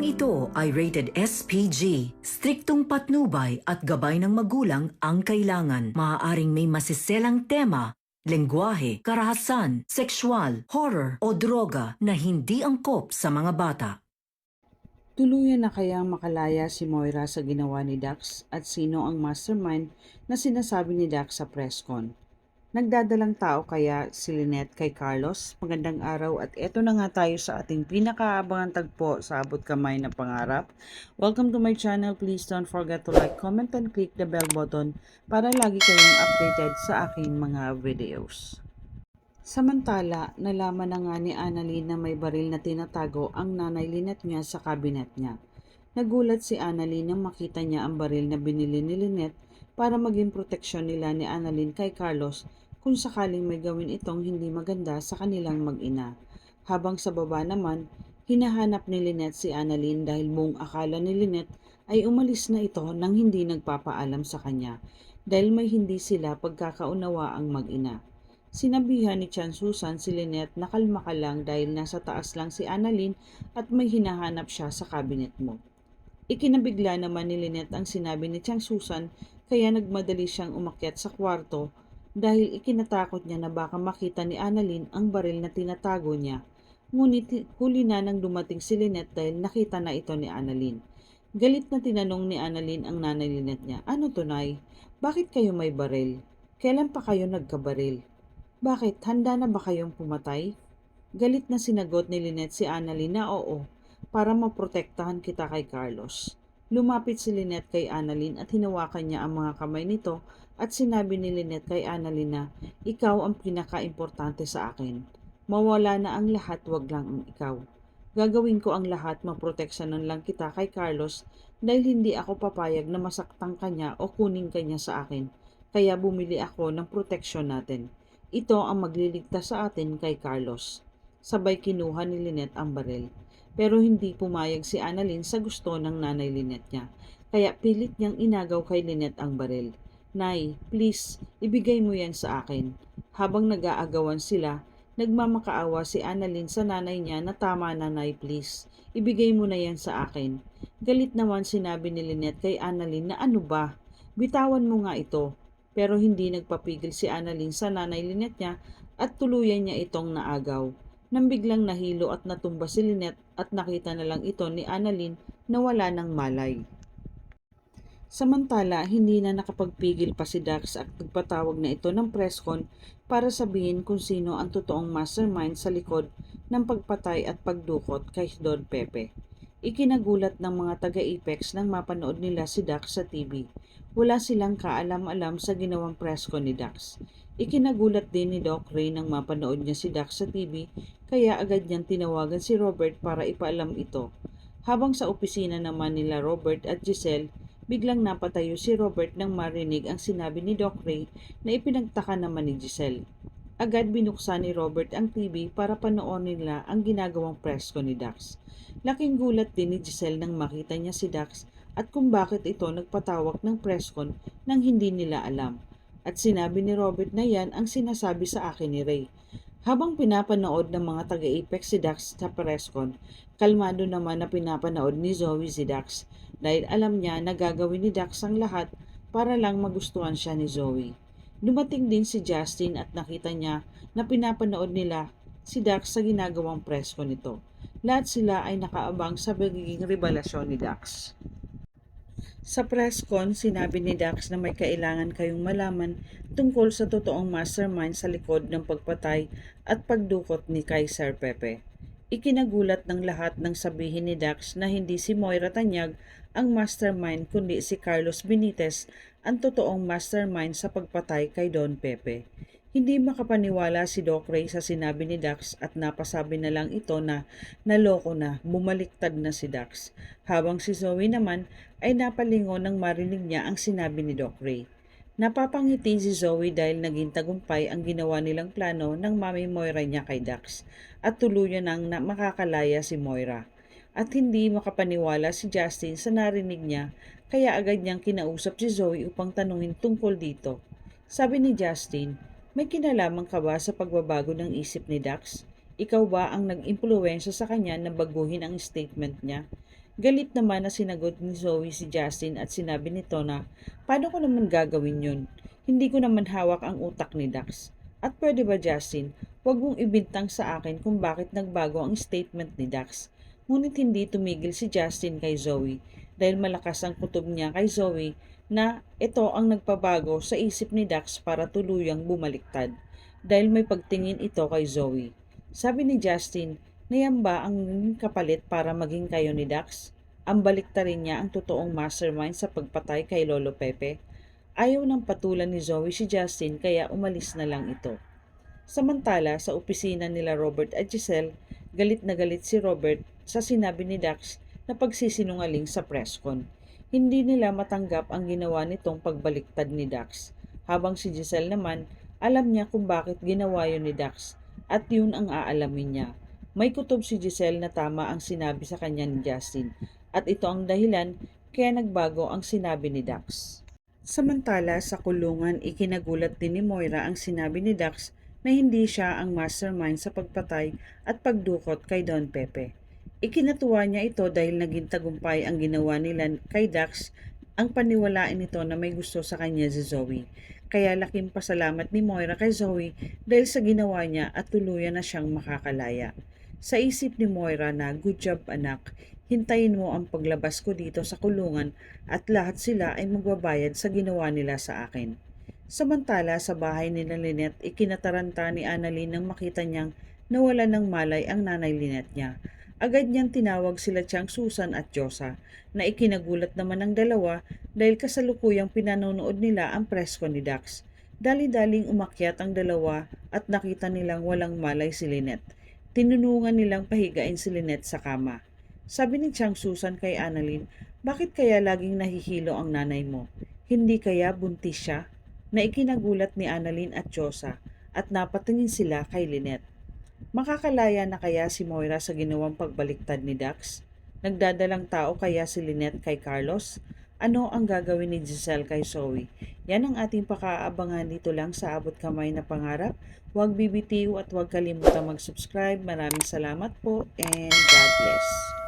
Programang ito ay rated SPG. Striktong patnubay at gabay ng magulang ang kailangan. Maaaring may masiselang tema, lengguwahe, karahasan, sexual, horror o droga na hindi angkop sa mga bata. Tuluyan na kayang makalaya si Moira sa ginawa ni Dax at sino ang mastermind na sinasabi ni Dax sa presscon? Nagdadalang tao kaya si Lynette kay Carlos? Magandang araw at eto na nga tayo sa ating pinakaabangan tagpo sa abot kamay na pangarap. Welcome to my channel. Please don't forget to like, comment, and click the bell button para lagi kayong updated sa aking mga videos. Samantala, nalaman na nga ni Annalyn na may baril na tinatago ang nanay Lynette niya sa kabinet niya. Nagulat si Annalyn nang makita niya ang baril na binili ni Lynette para maging proteksyon nila ni Annalyn kay Carlos kung sakaling may gawin itong hindi maganda sa kanilang mag-ina. Habang sa baba naman, hinahanap ni Lynette si Annalyn dahil buong akala ni Lynette ay umalis na ito nang hindi nagpapaalam sa kanya dahil may hindi sila pagkakaunawa ang mag-ina. Sinabihan ni Chan Susan si Lynette na kalma ka lang dahil nasa taas lang si Annalyn at may hinahanap siya sa cabinet mo. Ikinabigla naman ni Lynette ang sinabi ni Chang Susan kaya nagmadali siyang umakyat sa kwarto dahil ikinatakot niya na baka makita ni Annalyn ang baril na tinatago niya. Ngunit huli na nang dumating si Lynette dahil nakita na ito ni Annalyn. Galit na tinanong ni Annalyn ang nanay Lynette niya, "Ano tunay? Bakit kayo may baril? Kailan pa kayo nagkabaril? Bakit? Handa na ba kayong pumatay?" Galit na sinagot ni Lynette si Annalyn na oo, para maprotektahan kita kay Carlos. Lumapit si Lynette kay Annalyn at hinawakan niya ang mga kamay nito at sinabi ni Lynette kay Annalyn na ikaw ang pinaka-importante sa akin. Mawala na ang lahat, wag lang ang ikaw. Gagawin ko ang lahat, maproteksyonan lang kita kay Carlos dahil hindi ako papayag na masaktan kanya o kunin kanya sa akin. Kaya bumili ako ng proteksyon natin. Ito ang magliligtas sa atin kay Carlos. Sabay kinuha ni Lynette ang baril. Pero hindi pumayag si Annalyn sa gusto ng nanay Lynette niya. Kaya pilit niyang inagaw kay Lynette ang baril. "Nay, please, ibigay mo yan sa akin." Habang nag-aagawan sila, nagmamakaawa si Annalyn sa nanay niya na tama na nay, please. Ibigay mo na yan sa akin. Galit naman sinabi ni Lynette kay Annalyn na ano ba? Bitawan mo nga ito. Pero hindi nagpapigil si Annalyn sa nanay Lynette niya at tuluyan niya itong naagaw. Nang biglang nahilo at natumba si Lynette at nakita na lang ito ni Annalyn na wala ng malay. Samantala, hindi na nakapagpigil pa si Dax at nagpatawag na ito ng presscon para sabihin kung sino ang totoong mastermind sa likod ng pagpatay at pagdukot kay Don Pepe. Ikinagulat ng mga taga-Apex nang mapanood nila si Dax sa TV. Wala silang kaalam-alam sa ginawang presscon ni Dax. Ikinagulat din ni Doc Ray nang mapanood niya si Dax sa TV kaya agad niyang tinawagan si Robert para ipaalam ito. Habang sa opisina naman nila Robert at Giselle, biglang napatayo si Robert nang marinig ang sinabi ni Doc Ray na ipinagtaka naman ni Giselle. Agad binuksan ni Robert ang TV para panoorin nila ang ginagawang presscon ni Dax. Laking gulat din ni Giselle nang makita niya si Dax at kung bakit ito nagpatawag ng presscon nang hindi nila alam. At sinabi ni Robert na yan ang sinasabi sa akin ni Ray. Habang pinapanood ng mga taga-Apex si Dax sa presscon, kalmado naman na pinapanood ni Zoe si Dax dahil alam niya na gagawin ni Dax ang lahat para lang magustuhan siya ni Zoe. Dumating din si Justin at nakita niya na pinapanood nila si Dax sa ginagawang presscon nito. Lahat sila ay nakaabang sa magiging revelasyon ni Dax. Sa presscon, sinabi ni Dax na may kailangan kayong malaman tungkol sa totoong mastermind sa likod ng pagpatay at pagdukot ni Kaiser Pepe. Ikinagulat ng lahat nang sabihin ni Dax na hindi si Moira Tanyag ang mastermind kundi si Carlos Benitez ang totoong mastermind sa pagpatay kay Don Pepe. Hindi makapaniwala si Doc Ray sa sinabi ni Dax at napasabi na lang ito na naloko na, bumaliktad na si Dax. Habang si Zoe naman ay napalingon nang marinig niya ang sinabi ni Doc Ray. Napapangiti si Zoe dahil naging tagumpay ang ginawa nilang plano ng Mami Moira niya kay Dax at tuluyan nang makakalaya si Moira. At hindi makapaniwala si Justin sa narinig niya kaya agad niyang kinausap si Zoe upang tanungin tungkol dito. Sabi ni Justin, "May kinalaman ka ba sa pagbabago ng isip ni Dax? Ikaw ba ang nag-impluwensya sa kanya na baguhin ang statement niya?" Galit naman na sinagot ni Zoe si Justin at sinabi nito na, paano ko naman gagawin yun? Hindi ko naman hawak ang utak ni Dax. At pwede ba Justin, huwag mong ibintang sa akin kung bakit nagbago ang statement ni Dax. Ngunit hindi tumigil si Justin kay Zoe dahil malakas ang kutob niya kay Zoe na ito ang nagpabago sa isip ni Dax para tuluyang bumaliktad dahil may pagtingin ito kay Zoe. Sabi ni Justin, na yan ba ang kapalit para maging kayo ni Dax? Ang baliktarin niya ang totoong mastermind sa pagpatay kay Lolo Pepe. Ayaw ng patulan ni Zoe si Justin kaya umalis na lang ito. Samantala, sa opisina nila Robert at Giselle, galit na galit si Robert sa sinabi ni Dax na pagsisinungaling sa presscon. Hindi nila matanggap ang ginawa nitong pagbaliktad ni Dax. Habang si Giselle naman, alam niya kung bakit ginawa yun ni Dax at yun ang aalamin niya. May kutob si Giselle na tama ang sinabi sa kanya ni Justin at ito ang dahilan kaya nagbago ang sinabi ni Dax. Samantala sa kulungan, ikinagulat din ni Moira ang sinabi ni Dax na hindi siya ang mastermind sa pagpatay at pagdukot kay Don Pepe. Ikinatuwa niya ito dahil naging tagumpay ang ginawa nila kay Dax ang paniwalain nito na may gusto sa kanya si Zoe. Kaya laking pasalamat ni Moira kay Zoe dahil sa ginawa niya at tuluyan na siyang makakalaya. Sa isip ni Moira na, good job anak, hintayin mo ang paglabas ko dito sa kulungan at lahat sila ay magbabayad sa ginawa nila sa akin. Samantala sa bahay nila Lynette, ikinataranta ni Annalyn nang makita niyang nawala ng malay ang nanay Lynette niya. Agad niyang tinawag sila Chang Susan at Josa na ikinagulat naman ng dalawa dahil kasalukuyang pinanonood nila ang presko ni Dax. Dali-daling umakyat ang dalawa at nakita nilang walang malay si Lynette. Tinunungan nilang pahigain si Lynette sa kama. Sabi ni Chang Susan kay Annalyn, bakit kaya laging nahihilo ang nanay mo? Hindi kaya buntis siya? Na ikinagulat ni Annalyn at Josa at napatingin sila kay Lynette. Makakalaya na kaya si Moira sa ginawang pagbaliktad ni Dax? Nagdadalang tao kaya si Lynette kay Carlos? Ano ang gagawin ni Giselle kay Zoe? Yan ang ating pakaabangan dito lang sa Abot Kamay na Pangarap. Huwag bibitiw at huwag kalimutan mag-subscribe. Maraming salamat po and God bless.